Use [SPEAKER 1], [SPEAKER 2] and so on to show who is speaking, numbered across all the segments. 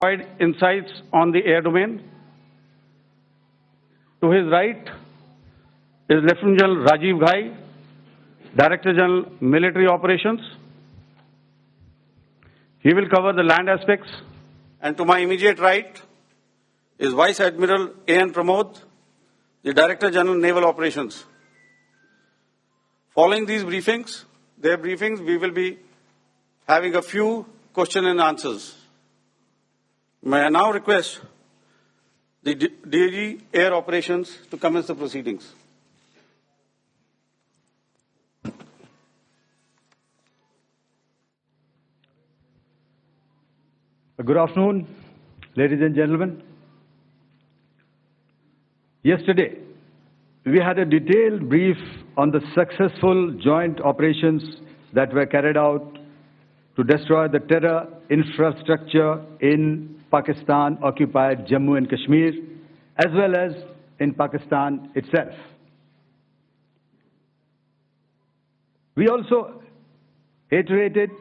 [SPEAKER 1] provide insights on the air domain. To his right is Lieutenant General Rajiv Ghai, Director General Military Operations. He will cover the land aspects. And to my immediate right is Vice Admiral A.N. Pramod, the Director General Naval Operations. Following these briefings, we will be having a few question and answers. May I now request the DG Air Operations to commence the proceedings.
[SPEAKER 2] Good afternoon, ladies and gentlemen. Yesterday, we had a detailed brief on the successful joint operations that were carried out to destroy the terror infrastructure in Pakistan-occupied Jammu and Kashmir, as well as in Pakistan itself. We also iterated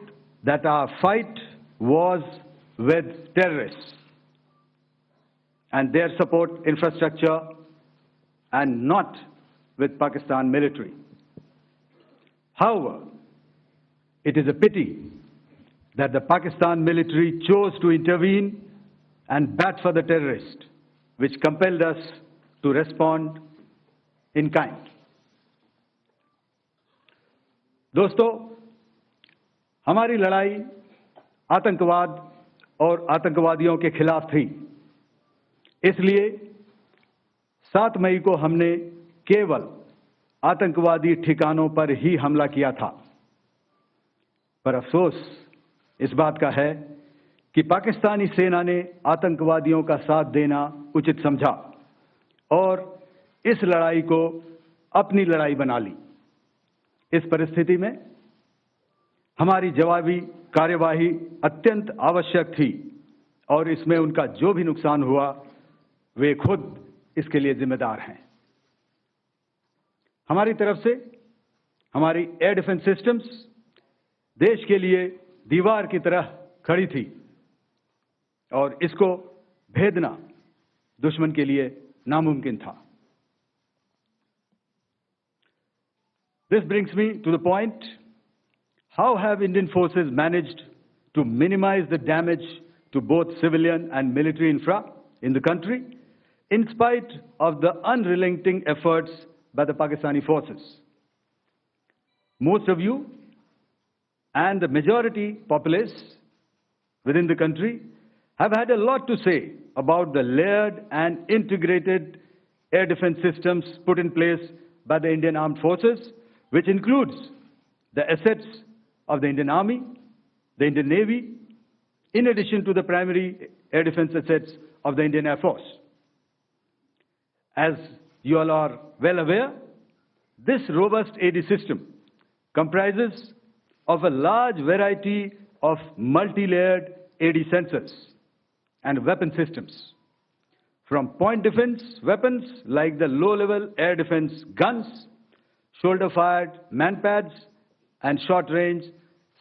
[SPEAKER 2] that our fight was with terrorists and their support infrastructure and not with Pakistan military. However, it is a pity that the Pakistan military chose to intervene and bat for the terrorist, which compelled us to respond in kind. दोस्तों, हमारी लड़ाई आतंकवाद और आतंकवादियों के खिलाफ थी। इसलिए 7 मई को हमने केवल आतंकवादी ठिकानों पर ही हमला किया था। पर अफसोस इस बात का है कि पाकिस्तानी सेना ने आतंकवादियों का साथ देना उचित समझा और इस लड़ाई को अपनी लड़ाई बना ली। इस परिस्थिति में हमारी जवाबी कार्यवाही अत्यंत आवश्यक थी और इसमें उनका जो भी नुकसान हुआ वे खुद इसके लिए जिम्मेदार हैं। हमारी तरफ से हमारी एयर डिफेंस सिस्टम्स देश के लिए दीवार की तरह खड़ी थी और इसको भेदना दुश्मन के लिए नामुमकिन था। This brings me to the point, how have Indian forces managed to minimize the damage to both civilian and military infra in the country, in spite of the unrelenting efforts by the Pakistani forces? Most of you and the majority populace within the country have had a lot to say about the layered and integrated air defense systems put in place by the Indian Armed Forces, which includes the assets of the Indian Army, the Indian Navy, in addition to the primary air defense assets of the Indian Air Force. As you all are well aware, this robust AD system comprises of a large variety of multi-layered AD sensors and weapon systems, from point defense weapons like the low-level air defense guns, shoulder-fired manpads, and short-range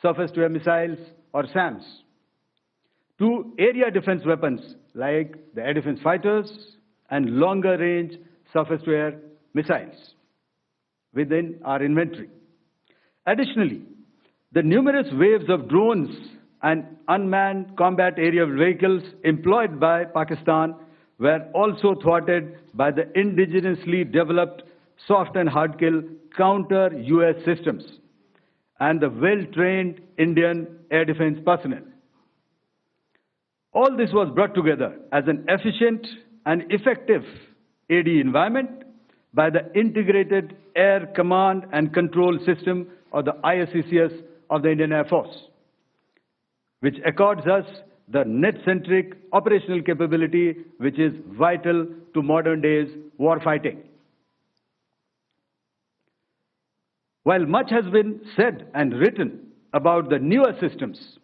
[SPEAKER 2] surface-to-air missiles or SAMs, to area defense weapons like the air defense fighters and longer-range surface-to-air missiles within our inventory. Additionally, the numerous waves of drones and unmanned combat aerial vehicles employed by Pakistan were also thwarted by the indigenously developed soft and hard kill counter-US systems and the well-trained Indian air defense personnel. All this was brought together as an efficient and effective AD environment by the Integrated Air Command and Control System, or the ISCCS of the Indian Air Force, which accords us the net-centric operational capability which is vital to modern days warfighting. While much has been said and written about the newer systems,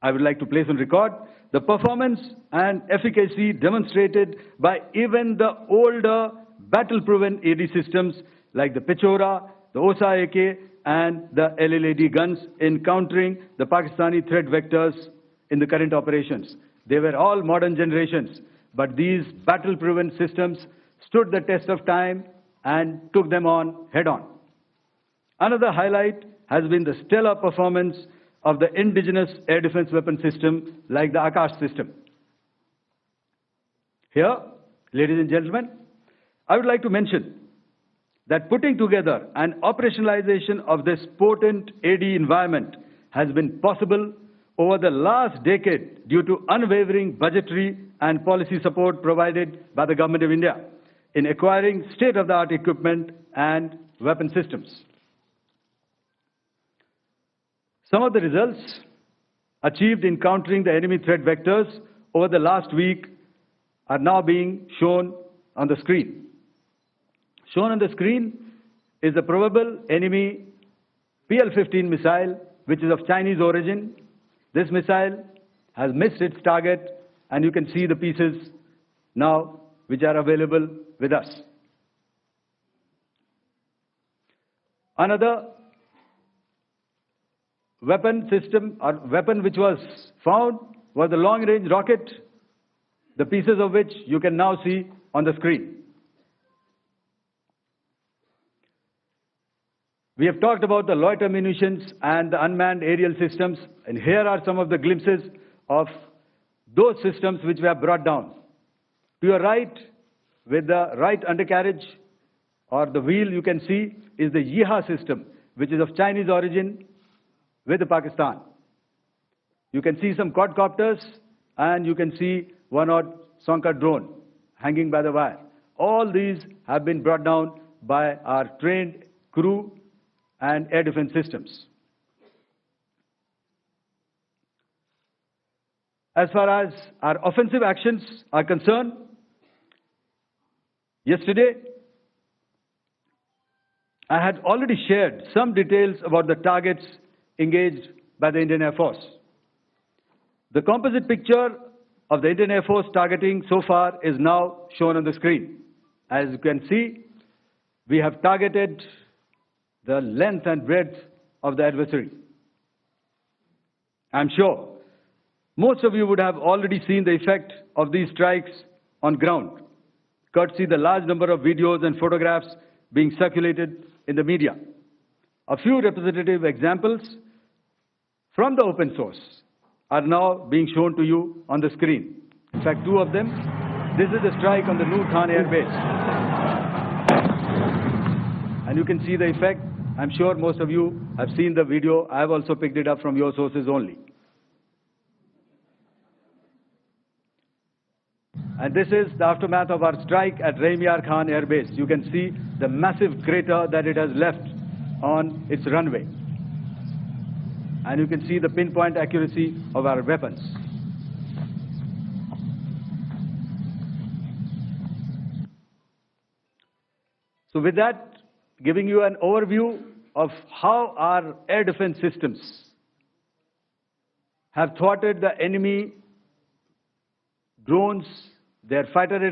[SPEAKER 2] I would like to place on record the performance and efficacy demonstrated by even the older battle-proven AD systems like the Pechora, the OSA AK, and the LLAD guns in countering the Pakistani threat vectors in the current operations. They were all modern generations, but these battle-proven systems stood the test of time and took them on head-on. Another highlight has been the stellar performance of the indigenous air defense weapon system like the Akash system. Here, ladies and gentlemen, I would like to mention that putting together an operationalization of this potent AD environment has been possible over the last decade due to unwavering budgetary and policy support provided by the Government of India in acquiring state-of-the-art equipment and weapon systems. Some of the results achieved in countering the enemy threat vectors over the last week are now being shown on the screen. Shown on the screen is the probable enemy PL-15 missile, which is of Chinese origin. This missile has missed its target, and you can see the pieces now which are available with us. Another weapon system or weapon which was found was the long-range rocket, the pieces of which you can now see on the screen. We have talked about the loiter munitions and the unmanned aerial systems, and here are some of the glimpses of those systems which we have brought down. To your right, with the right undercarriage or the wheel, you can see is the Yeeha system, which is of Chinese origin with Pakistan. You can see some quadcopters, and you can see one odd Sonka drone hanging by the wire. All these have been brought down by our trained crew and air defense systems. As far as our offensive actions are concerned, yesterday I had already shared some details about the targets engaged by the Indian Air Force. The composite picture of the Indian Air Force targeting so far is now shown on the screen. As you can see, we have targeted the length and breadth of the adversary. I'm sure most of you would have already seen the effect of these strikes on ground, courtesy the large number of videos and photographs being circulated in the media. A few representative examples from the open source are now being shown to you on the screen. In fact, two of them. This is the strike on the Noor Khan Air Base. And you can see the effect. I'm sure most of you have seen the video. I have also picked it up from your sources only. And this is the aftermath of our strike at Raimiar Khan Air Base. You can see the massive crater that it has left on its runway. And you can see the pinpoint accuracy of our weapons. So with that, giving you an overview of how our air defense systems have thwarted the enemy drones, their fighter